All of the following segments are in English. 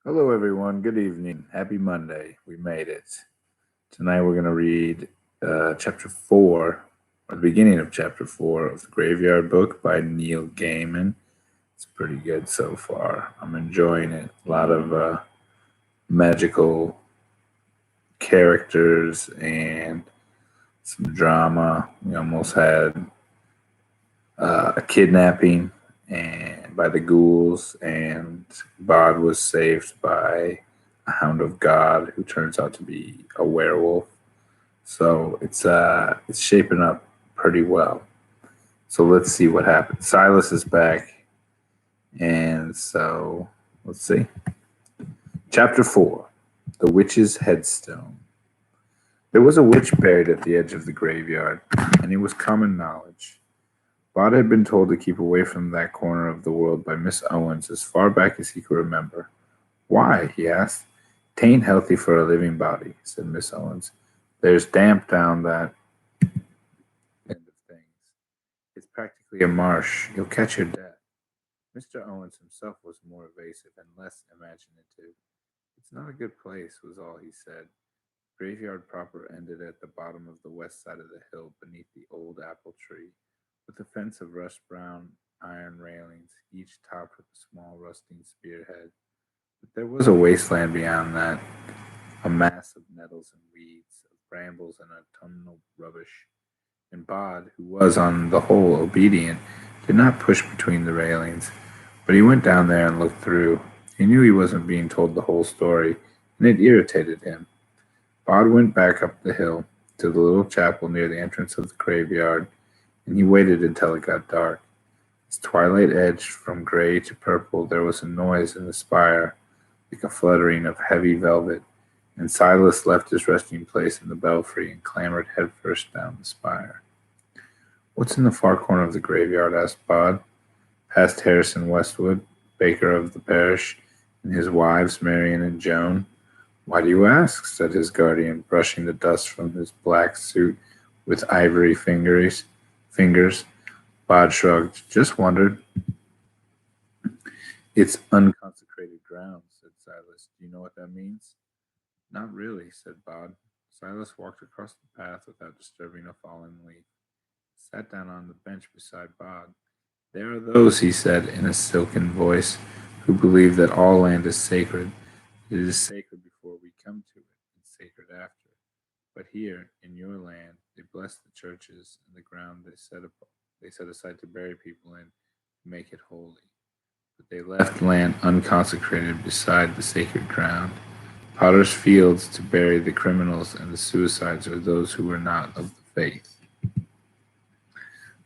Hello, everyone. Good evening. Happy Monday. We made it. Tonight we're going to read chapter 4, or the beginning of chapter 4 of the Graveyard Book by Neil Gaiman. It's pretty good so far. I'm enjoying it. A lot of magical characters and some drama. We almost had a kidnapping and by the ghouls, and Bod was saved by a hound of God who turns out to be a werewolf. So it's shaping up pretty well. So let's see what happens. Silas is back, and so let's see. Chapter 4: The Witch's Headstone. There was a witch buried at the edge of the graveyard, and it was common knowledge. Bod had been told to keep away from that corner of the world by Miss Owens as far back as he could remember. Why? He asked. "'Tain't healthy for a living body," said Miss Owens. "There's damp down that end of things. It's practically a marsh. You'll catch your death." Mr. Owens himself was more evasive and less imaginative. "It's not a good place," was all he said. Graveyard proper ended at the bottom of the west side of the hill beneath the old apple tree, with a fence of rust-brown iron railings, each topped with a small rusting spearhead. But there was a wasteland beyond that, a mass of nettles and weeds, of brambles and autumnal rubbish. And Bod, who was on the whole obedient, did not push between the railings, but he went down there and looked through. He knew he wasn't being told the whole story, and it irritated him. Bod went back up the hill to the little chapel near the entrance of the graveyard, and he waited until it got dark. As twilight edged from gray to purple, there was a noise in the spire, like a fluttering of heavy velvet, and Silas left his resting place in the belfry and clambered headfirst down the spire. "What's in the far corner of the graveyard?" asked Bod. "Past Harrison Westwood, baker of the parish, and his wives, Marian and Joan." "Why do you ask?" said his guardian, brushing the dust from his black suit with ivory fingers. Bod shrugged. "Just wondered." "It's unconsecrated ground," said Silas. "Do you know what that means?" "Not really," said Bod. Silas walked across the path without disturbing a fallen leaf. He sat down on the bench beside Bod. "There are those," he said in a silken voice, "who believe that all land is sacred. It is sacred before we come to it, and sacred after. But here, in your land, they bless the churches and the ground they set aside to bury people in, to make it holy. But they left land unconsecrated beside the sacred ground. Potter's fields to bury the criminals and the suicides or those who were not of the faith."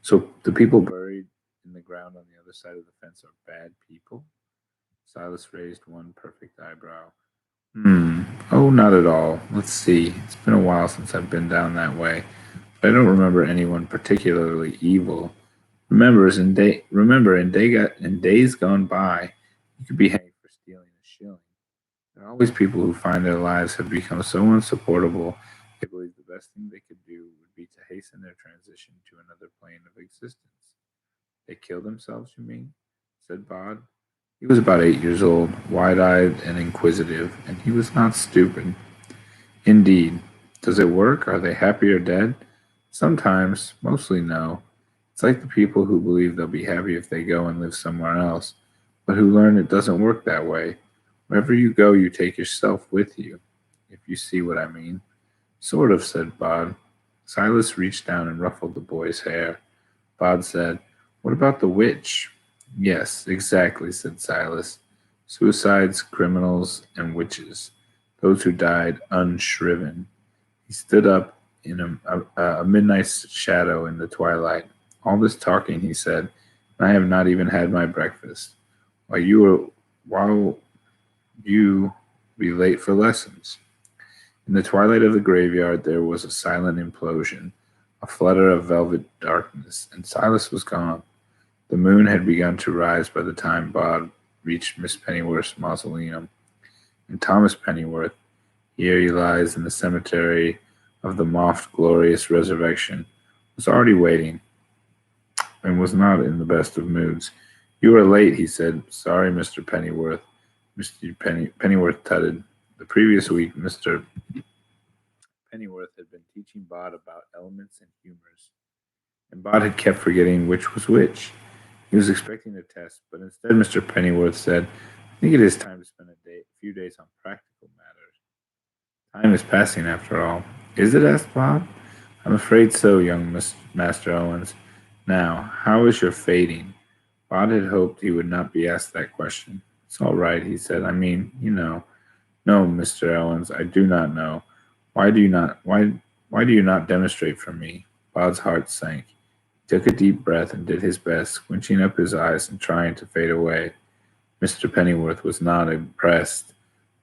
"So the people buried in the ground on the other side of the fence are bad people?" Silas raised one perfect eyebrow. Oh, not at all. Let's see. It's been a while since I've been down that way, but I don't remember anyone particularly evil. In days gone by, you could be hanged for stealing a shilling. There are always people who find their lives have become so unsupportable they believe the best thing they could do would be to hasten their transition to another plane of existence. "They kill themselves, you mean?" said Bod. He was about 8 years old, wide-eyed and inquisitive, and he was not stupid. "Indeed. Does it work? Are they happy or dead?" "Sometimes. Mostly no. It's like the people who believe they'll be happy if they go and live somewhere else, but who learn it doesn't work that way. Wherever you go, you take yourself with you, if you see what I mean." "Sort of," said Bod. Silas reached down and ruffled the boy's hair. Bod said, "What about the witch?" "Yes, exactly," said Silas. "Suicides, criminals, and witches. Those who died unshriven." He stood up in a midnight shadow in the twilight. "All this talking," he said, "and I have not even had my breakfast. While you be late for lessons." In the twilight of the graveyard there was a silent implosion, a flutter of velvet darkness, and Silas was gone. The moon had begun to rise by the time Bod reached Miss Pennyworth's mausoleum, and Thomas Pennyworth, here he lies in the cemetery of the moft glorious resurrection, was already waiting, and was not in the best of moods. "You are late," he said. "Sorry, Mr. Pennyworth. Mr. Pennyworth tutted. The previous week, Mr. Pennyworth had been teaching Bod about elements and humors, and Bod had kept forgetting which was which. He was expecting a test, but instead Mr. Pennyworth said, I think it is time to spend a few days on practical matters. Time is passing after all. Is it? Asked Bob. I'm afraid so, young Master Owens. Now, how is your fading? Bob had hoped he would not be asked that question. It's all right, he said. I mean, you know. No, Mr. Owens, I do not know. Why do you not demonstrate for me? Bob's heart sank. He took a deep breath and did his best, squinching up his eyes and trying to fade away. Mr. Pennyworth was not impressed.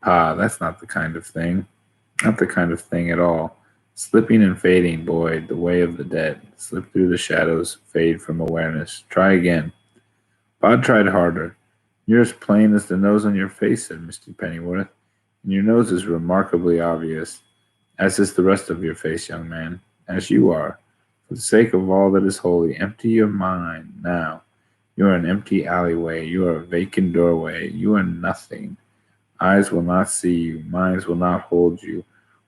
"Pa, that's not the kind of thing. Not the kind of thing at all. Slipping and fading, boy, the way of the dead. Slip through the shadows, fade from awareness. Try again." Bod tried harder. "You're as plain as the nose on your face," said Mr. Pennyworth, "and your nose is remarkably obvious, as is the rest of your face, young man, as you are. For the sake of all that is holy, empty your mind now. You are an empty alleyway. You are a vacant doorway. You are nothing. Eyes will not see you. Minds will not hold you.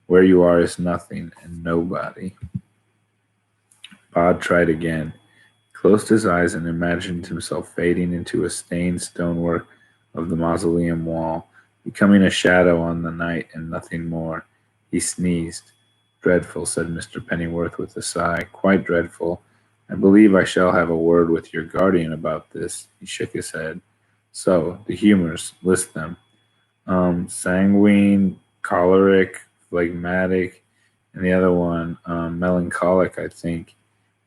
Where you are is nothing and nobody." Bod tried again, closed his eyes, and imagined himself fading into a stained stonework of the mausoleum wall, becoming a shadow on the night and nothing more. He sneezed. "Dreadful," said Mr. Pennyworth with a sigh. "Quite dreadful. I believe I shall have a word with your guardian about this." He shook his head. "So, the humors, list them. Sanguine, choleric, phlegmatic, and the other one, melancholic, I think."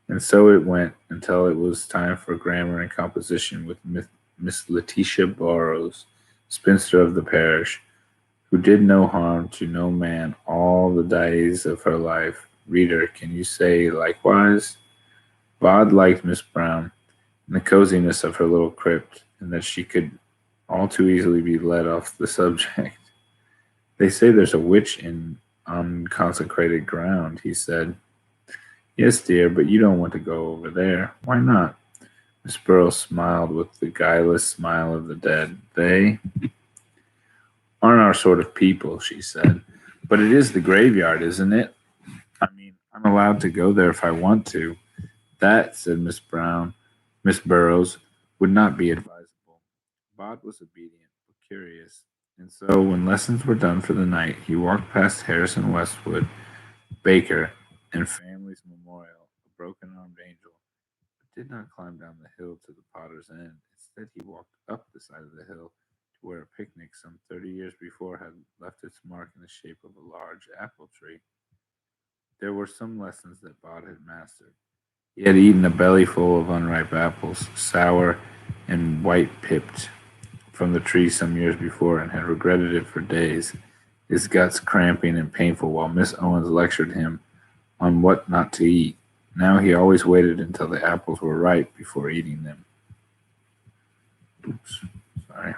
And so it went until it was time for grammar and composition with Miss Letitia Burrows, spinster of the parish, who did no harm to no man all the days of her life. Reader, can you say likewise? Bod liked Miss Brown and the coziness of her little crypt, and that she could all too easily be led off the subject. "They say there's a witch in unconsecrated ground," he said. "Yes, dear, but you don't want to go over there. Why not?" Miss Burrows smiled with the guileless smile of the dead. "They aren't our sort of people," she said. "But it is the graveyard, isn't it? I mean, I'm allowed to go there if I want to." "That," said Miss Burrows, "would not be advisable." Bod was obedient, but curious, and so when lessons were done for the night, he walked past Harrison Westwood, Baker, and Family's Memorial, a broken-armed angel, but did not climb down the hill to the Potter's End. Instead, he walked up the side of the hill to where a picnic some 30 years before had left its mark in the shape of a large apple tree. There were some lessons that Bod had mastered. He had eaten a bellyful of unripe apples, sour and white-pipped, from the tree some years before, and had regretted it for days, his guts cramping and painful while Miss Owens lectured him on what not to eat. Now he always waited until the apples were ripe before eating them. Oops, sorry.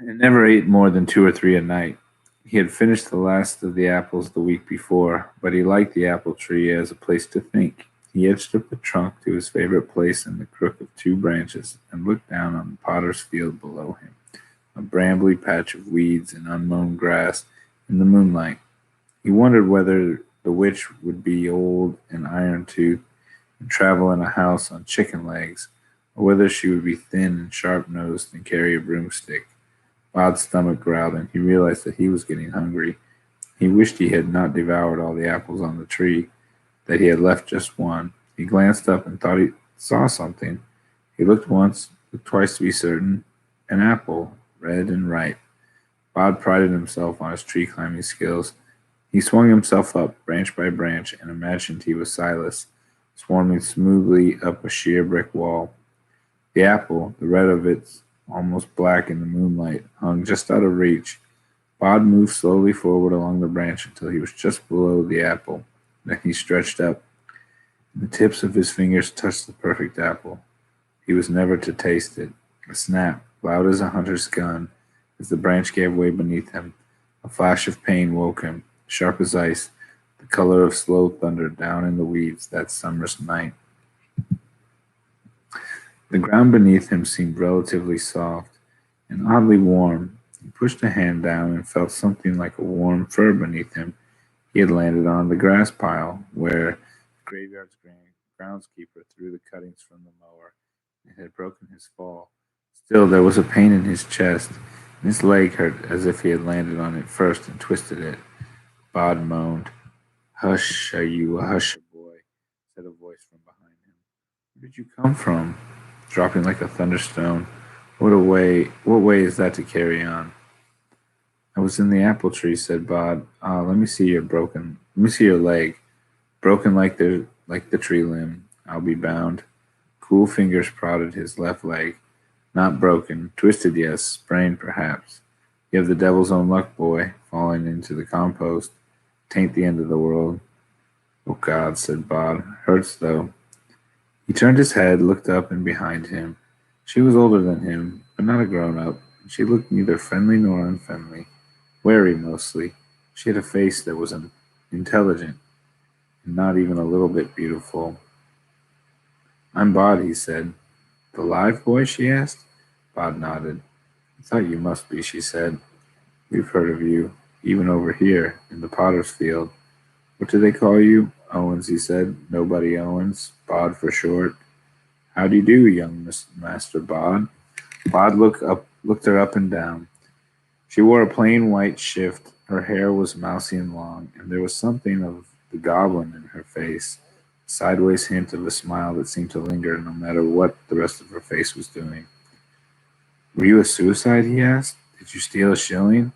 And never ate more than two or three a night. He had finished the last of the apples the week before, but he liked the apple tree as a place to think. He edged up the trunk to his favorite place in the crook of two branches and looked down on the potter's field below him, a brambly patch of weeds and unmown grass in the moonlight. He wondered whether the witch would be old and iron-toothed and travel in a house on chicken legs, or whether she would be thin and sharp-nosed and carry a broomstick. Bod's stomach growled, and he realized that he was getting hungry. He wished he had not devoured all the apples on the tree, that he had left just one. He glanced up and thought he saw something. He looked once, looked twice to be certain. An apple, red and ripe. Bod prided himself on his tree climbing skills. He swung himself up, branch by branch, and imagined he was Silas, swarming smoothly up a sheer brick wall. The apple, the red of it almost black in the moonlight, hung just out of reach. Bod moved slowly forward along the branch until he was just below the apple. Then he stretched up, and the tips of his fingers touched the perfect apple. He was never to taste it. A snap, loud as a hunter's gun, as the branch gave way beneath him. A flash of pain woke him, sharp as ice, the color of slow thunder down in the weeds that summer's night. The ground beneath him seemed relatively soft and oddly warm. He pushed a hand down and felt something like a warm fur beneath him. He had landed on the grass pile where the graveyard's groundskeeper threw the cuttings from the mower and had broken his fall. Still, there was a pain in his chest, and his leg hurt as if he had landed on it first and twisted it. Bod moaned. "Hush, are you a husher, boy?" said a voice from behind him. "Where did you come from?" Dropping like a thunderstone. What way is that to carry on?" "I was in the apple tree," said Bod. "Ah, let me see your leg. Broken like the tree limb. I'll be bound." Cool fingers prodded his left leg. "Not broken. Twisted, yes. Sprained, perhaps. You have the devil's own luck, boy, falling into the compost. 'Tain't the end of the world." "Oh, God," said Bod. "Hurts, though." He turned his head, looked up and behind him. She was older than him, but not a grown-up, and she looked neither friendly nor unfriendly. Wary, mostly. She had a face that was intelligent, and not even a little bit beautiful. "I'm Bod," he said. "The live boy?" she asked. Bod nodded. "I thought you must be," she said. "We've heard of you, even over here, in the potter's field." "What do they call you?" "Owens," he said. "Nobody Owens. Bod for short." "How do you do, young Master Bod?" Bod looked her up and down. She wore a plain white shift, her hair was mousy and long, and there was something of the goblin in her face, a sideways hint of a smile that seemed to linger no matter what the rest of her face was doing. "Were you a suicide?" he asked. "Did you steal a shilling?"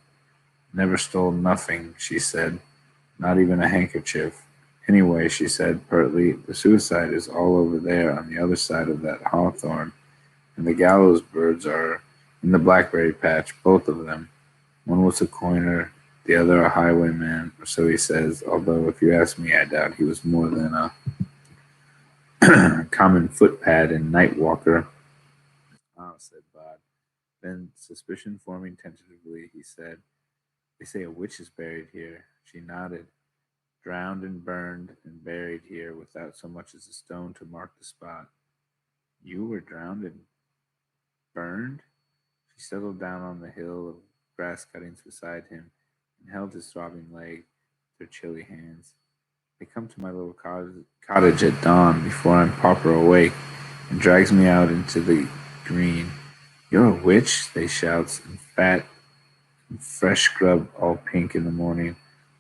"Never stole nothing," she said. "Not even a handkerchief." "Anyway," she said pertly, "the suicide is all over there on the other side of that hawthorn, and the gallows birds are in the blackberry patch, both of them. One was a coiner, the other a highwayman, or so he says, although if you ask me I doubt he was more than a common footpad and night walker." "Ah," said Bod. Then, suspicion forming tentatively, he said, "They say a witch is buried here." She nodded. "Drowned and burned and buried here without so much as a stone to mark the spot." "You were drowned and burned?" She settled down on the hill of grass cuttings beside him and held his throbbing leg with her chilly hands. "They come to my little cottage at dawn before I'm proper awake and drags me out into the green. 'You're a witch,' they shouts, and fat and fresh scrub all pink in the morning,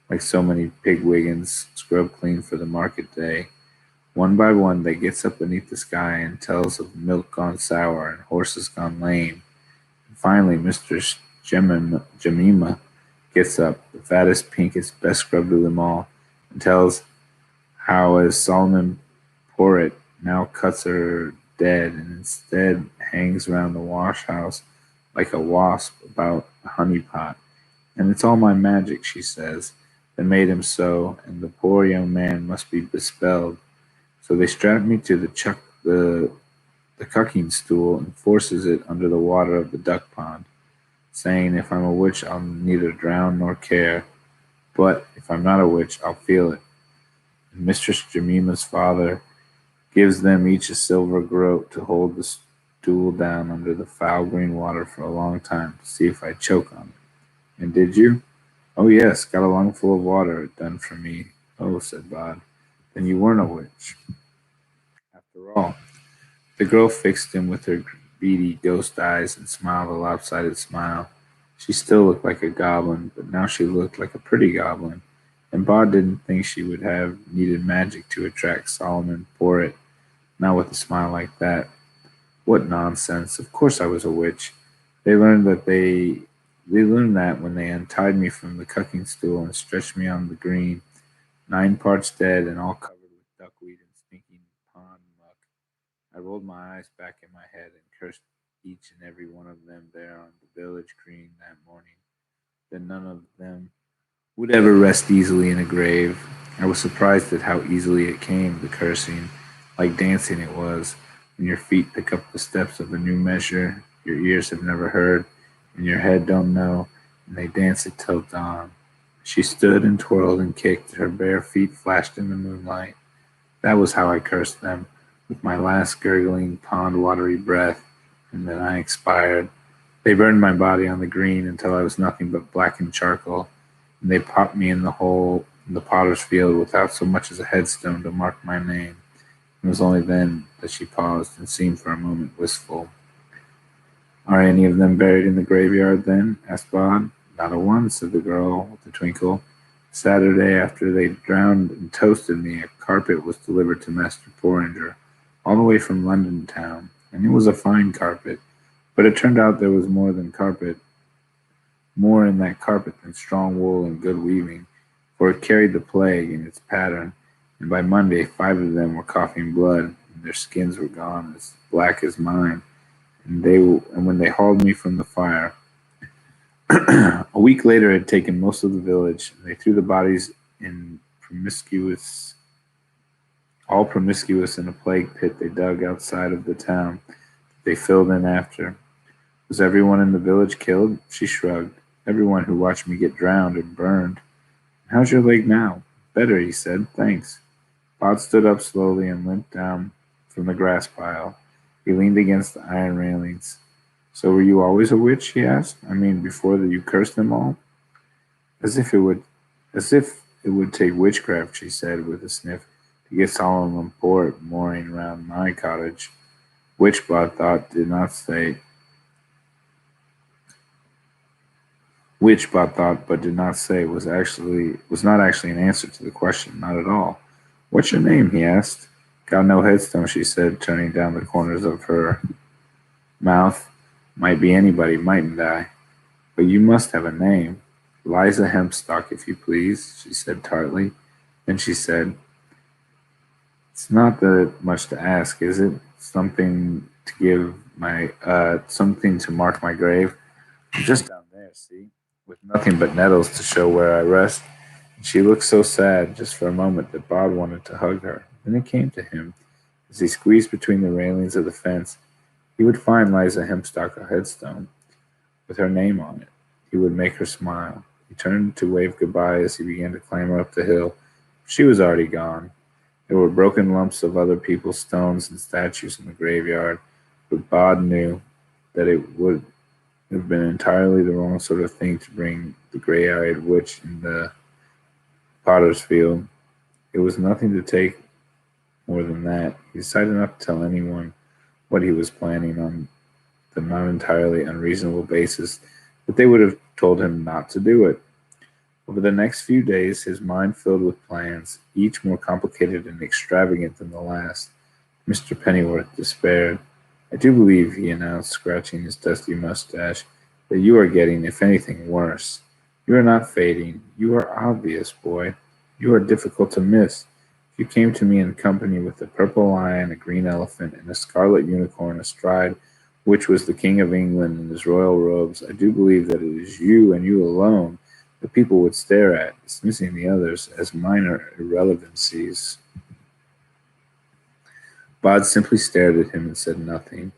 like so many pig wiggins scrubbed clean for the market day. One by one they gets up beneath the sky and tells of milk gone sour and horses gone lame. And finally Mistress Jemima gets up, the fattest, pinkest, best scrubbed of them all, and tells how as Solomon Porritt now cuts her dead and instead hangs round the wash house like a wasp about a honey pot. And it's all my magic, she says, that made him so, and the poor young man must be bespelled. So they strap me to the cucking stool and forces it under the water of the duck pond, saying if I'm a witch I'll neither drown nor care, but if I'm not a witch I'll feel it. And Mistress Jemima's father gives them each a silver groat to hold the stool down under the foul green water for a long time to see if I choke on it. And did you?" "Oh, yes, got a lungful of water done for me." "Oh," said Bod, "then you weren't a witch, after all." The girl fixed him with her beady ghost eyes and smiled a lopsided smile. She still looked like a goblin, but now she looked like a pretty goblin, and Bod didn't think she would have needed magic to attract Solomon Porritt, not with a smile like that. "What nonsense! Of course I was a witch. They learned that when they untied me from the cucking stool and stretched me on the green, 9 parts dead and all covered with duckweed and stinking pond muck. I rolled my eyes back in my head and cursed each and every one of them there on the village green that morning. Then none of them would ever rest easily in a grave. I was surprised at how easily it came, the cursing, like dancing it was, when your feet pick up the steps of a new measure your ears have never heard, and your head don't know, and they dance it till dawn." She stood and twirled and kicked, her bare feet flashed in the moonlight. "That was how I cursed them, with my last gurgling pond-watery breath, and then I expired. They burned my body on the green until I was nothing but blackened charcoal, and they popped me in the hole in the potter's field without so much as a headstone to mark my name. It was only then that she paused and seemed for a moment wistful. "Are any of them buried in the graveyard, then?" asked Bod. "Not a one," said the girl with a twinkle. "Saturday, after they drowned and toasted me, a carpet was delivered to Master Porringer, all the way from London town, and it was a fine carpet. But it turned out there was more in that carpet than strong wool and good weaving, for it carried the plague in its pattern, and by Monday 5 of them were coughing blood, and their skins were gone as black as mine, and when they hauled me from the fire, a week later it had taken most of the village, and they threw the bodies in promiscuous in a plague pit they dug outside of the town that they filled in after. Was everyone in the village killed?" She shrugged. "Everyone who watched me get drowned and burned." "How's your leg now?" "Better," he said. "Thanks." Pod stood up slowly and limped down from the grass pile. He leaned against the iron railings. "So were you always a witch?" he asked. "I mean, before that you cursed them all?" "As if it would as if it would take witchcraft," she said with a sniff, "to get Solomon Port mooring round my cottage." Which, Bod thought, did not say Which, Bob thought, but did not say, was not actually an answer to the question, not at all. "What's your name?" he asked. "Got no headstone," she said, turning down the corners of her mouth. "Might be anybody, mightn't I? But you must have a name." "Liza Hempstock, if you please," she said tartly. Then she said, "It's not that much to ask, is it? Something to mark my grave. I'm just down there, see, with nothing but nettles to show where I rest." And she looked so sad, just for a moment, that Bob wanted to hug her. Then it came to him, as he squeezed between the railings of the fence, he would find Liza Hempstock a headstone, with her name on it. He would make her smile. He turned to wave goodbye as he began to clamber up the hill. She was already gone. There were broken lumps of other people's stones and statues in the graveyard, but Bod knew that it would have been entirely the wrong sort of thing to bring the gray-eyed witch in the potter's field. It was nothing to take more than that. He decided not to tell anyone what he was planning on the not entirely unreasonable basis that they would have told him not to do it. Over the next few days, his mind filled with plans, each more complicated and extravagant than the last. Mr. Pennyworth despaired. "I do believe," he announced, scratching his dusty mustache, "that you are getting, if anything, worse. You are not fading. You are obvious, boy. You are difficult to miss. If you came to me in company with a purple lion, a green elephant, and a scarlet unicorn astride which was the King of England in his royal robes, I do believe that it is you and you alone that people would stare at, dismissing the others as minor irrelevancies." Bod simply stared at him and said nothing.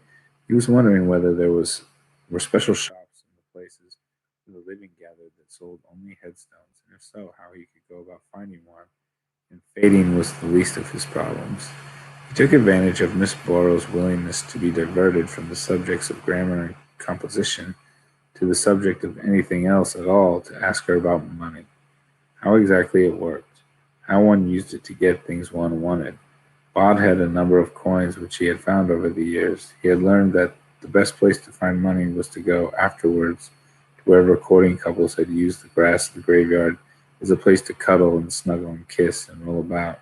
He was wondering whether were special shops in the places where the living gathered that sold only headstones, and if so, how he could go about finding one, and fading was the least of his problems. He took advantage of Miss Borrow's willingness to be diverted from the subjects of grammar and composition to the subject of anything else at all to ask her about money, how exactly it worked, how one used it to get things one wanted. Bod had a number of coins which he had found over the years. He had learned that the best place to find money was to go afterwards to wherever courting couples had used the grass of the graveyard as a place to cuddle and snuggle and kiss and roll about.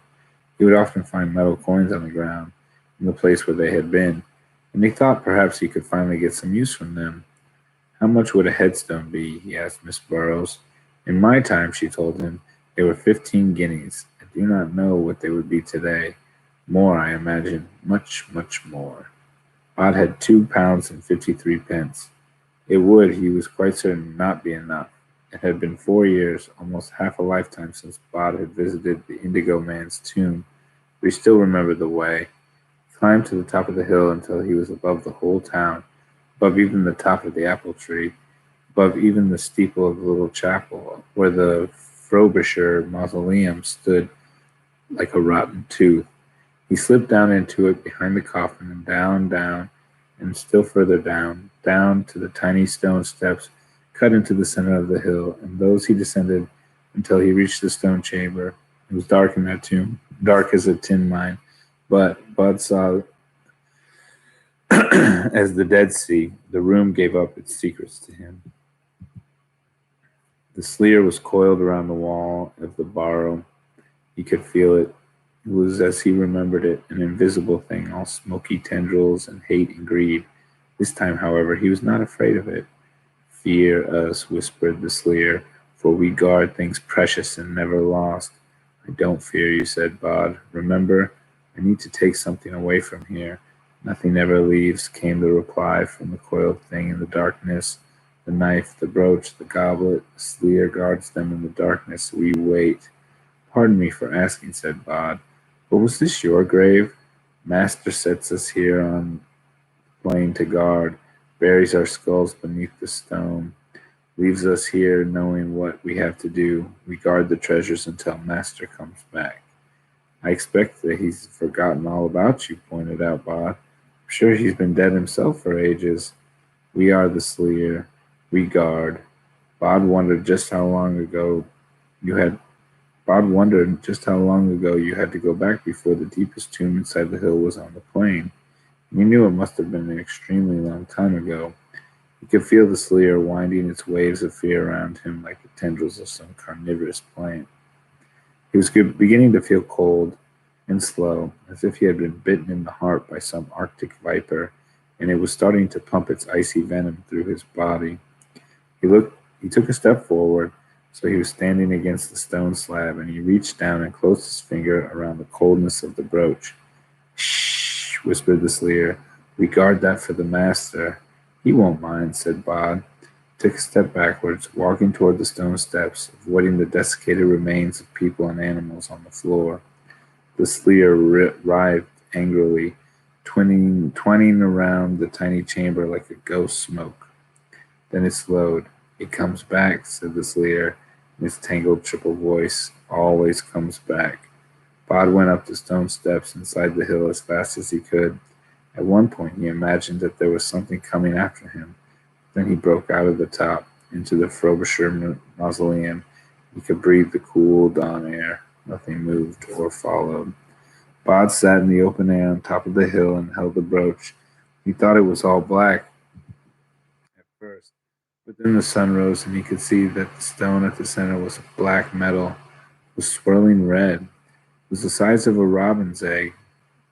He would often find metal coins on the ground in the place where they had been, and he thought perhaps he could finally get some use from them. "How much would a headstone be?" he asked Miss Burrows. "In my time," she told him, "they were 15 guineas. I do not know what they would be today. More, I imagine, much, much more." Bod had £2 and 53 pence. It would, he was quite certain, not be enough. It had been 4 years, almost half a lifetime, since Bod had visited the Indigo Man's tomb, but he still remembered the way. He climbed to the top of the hill until he was above the whole town, above even the top of the apple tree, above even the steeple of the little chapel, where the Frobisher mausoleum stood like a rotten tooth. He slipped down into it behind the coffin and down, down, and still further down, down to the tiny stone steps cut into the center of the hill, and those he descended until he reached the stone chamber. It was dark in that tomb, dark as a tin mine, but Bud saw as the Dead Sea, the room gave up its secrets to him. The sleer was coiled around the wall of the barrow. He could feel it. It was as he remembered it, an invisible thing, all smoky tendrils and hate and greed. This time, however, he was not afraid of it. Fear us, whispered the sleer, for we guard things precious and never lost. I don't fear you, said Bod. Remember, I need to take something away from here. Nothing ever leaves, came the reply from the coiled thing in the darkness. The knife, the brooch, the goblet, the sleer guards them in the darkness. We wait. Pardon me for asking, said Bod, but was this your grave? Master sets us here on the plain to guard, buries our skulls beneath the stone, leaves us here knowing what we have to do. We guard the treasures until Master comes back. I expect that he's forgotten all about you, pointed out Bod. I'm sure he's been dead himself for ages. We are the sleer. We guard. Bod wondered just how long ago you had Bod wondered just how long ago you had to go back before the deepest tomb inside the hill was on the plain. He knew it must have been an extremely long time ago. He could feel the sleer winding its waves of fear around him like the tendrils of some carnivorous plant. He was beginning to feel cold and slow, as if he had been bitten in the heart by some arctic viper, and it was starting to pump its icy venom through his body. He took a step forward, so he was standing against the stone slab, and he reached down and closed his finger around the coldness of the brooch. Shh, whispered the sleer. We guard that for the master. He won't mind, said Bod. Took a step backwards, walking toward the stone steps, avoiding the desiccated remains of people and animals on the floor. The sleer writhed angrily, twining around the tiny chamber like a ghost smoke. Then it slowed. It comes back, said the sleer, in his tangled triple voice. Always comes back. Bod went up the stone steps inside the hill as fast as he could. At one point he imagined that there was something coming after him. Then he broke out of the top into the Frobisher mausoleum. He could breathe the cool dawn air. Nothing moved or followed. Bod sat in the open air on top of the hill and held the brooch. He thought it was all black at first, but then the sun rose and he could see that the stone at the center was black metal. It was swirling red. It was the size of a robin's egg,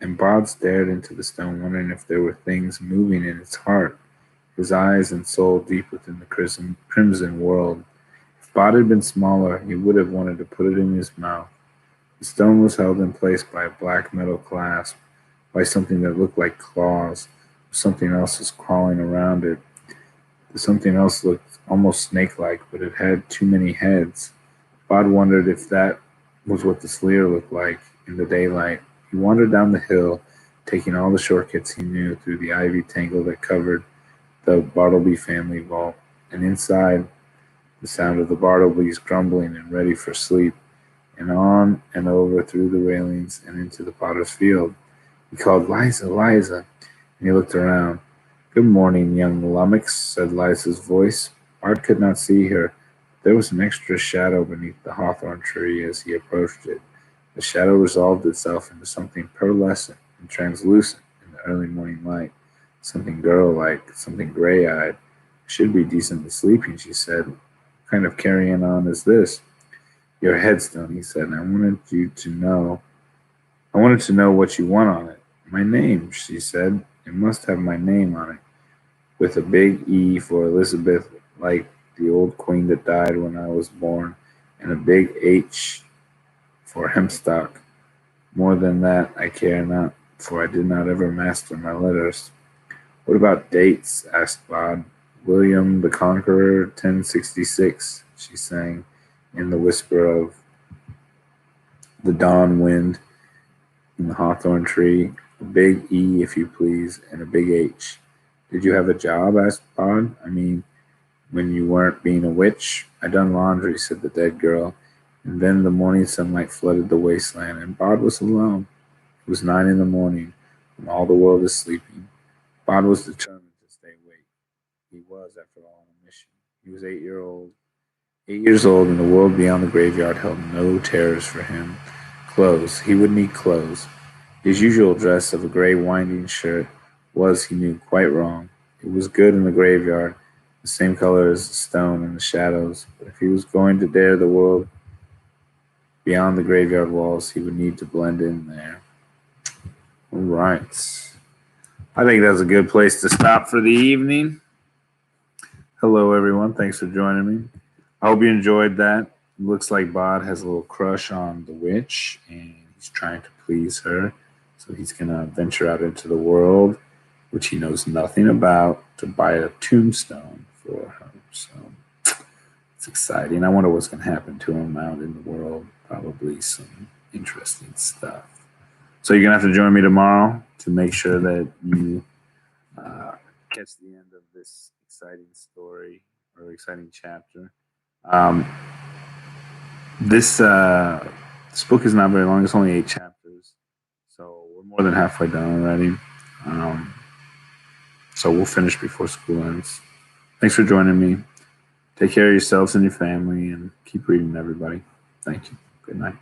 and Bod stared into the stone, wondering if there were things moving in its heart, his eyes and soul deep within the crimson world. If Bod had been smaller, he would have wanted to put it in his mouth. The stone was held in place by a black metal clasp, by something that looked like claws. Something else was crawling around it. Something else looked almost snake-like, but it had too many heads. Bod wondered if that was what the sleer looked like in the daylight. He wandered down the hill, taking all the shortcuts he knew through the ivy tangle that covered the Bartleby family vault, and inside, the sound of the Bartlebys grumbling and ready for sleep, and on and over through the railings and into the potter's field. He called, Liza, Liza, and he looked around. Good morning, young lummox, said Liza's voice. Bart could not see her. There was an extra shadow beneath the hawthorn tree as he approached it. The shadow resolved itself into something pearlescent and translucent in the early morning light, something girl-like, something gray-eyed. Should be decently sleeping, she said. What kind of carrying on is this? Your headstone, he said. I wanted to know what you want on it. My name, she said. It must have my name on it, with a big E for Elizabeth, like the old queen that died when I was born, and a big H for Hempstock. More than that I care not, for I did not ever master my letters. What about dates? Asked Bod. William the Conqueror, 1066, she sang, in the whisper of the dawn wind in the hawthorn tree. A big E, if you please, and a big H. Did you have a job? Asked Bod. I mean, when you weren't being a witch? I done laundry, said the dead girl. And then the morning sunlight flooded the wasteland, and Bod was alone. was 9 in the morning, when all the world is sleeping. Bod was determined to stay awake. He was, after all, on a mission. He was 8 years old, and the world beyond the graveyard held no terrors for him. Clothes. He would need clothes. His usual dress of a gray winding shirt was, he knew, quite wrong. It was good in the graveyard, the same color as the stone and the shadows, but if he was going to dare the world beyond the graveyard walls, he would need to blend in there. All right. I think that's a good place to stop for the evening. Hello, everyone. Thanks for joining me. I hope you enjoyed that. It looks like Bod has a little crush on the witch, and he's trying to please her. So he's going to venture out into the world, which he knows nothing about, to buy a tombstone for her. So it's exciting. I wonder what's going to happen to him out in the world. Probably some interesting stuff. So you're going to have to join me tomorrow to make sure that you catch the end of this exciting story or exciting chapter. This book is not very long. It's only 8 chapters. So we're more than halfway done already. So we'll finish before school ends. Thanks for joining me. Take care of yourselves and your family, and keep reading, everybody. Thank you. Good night.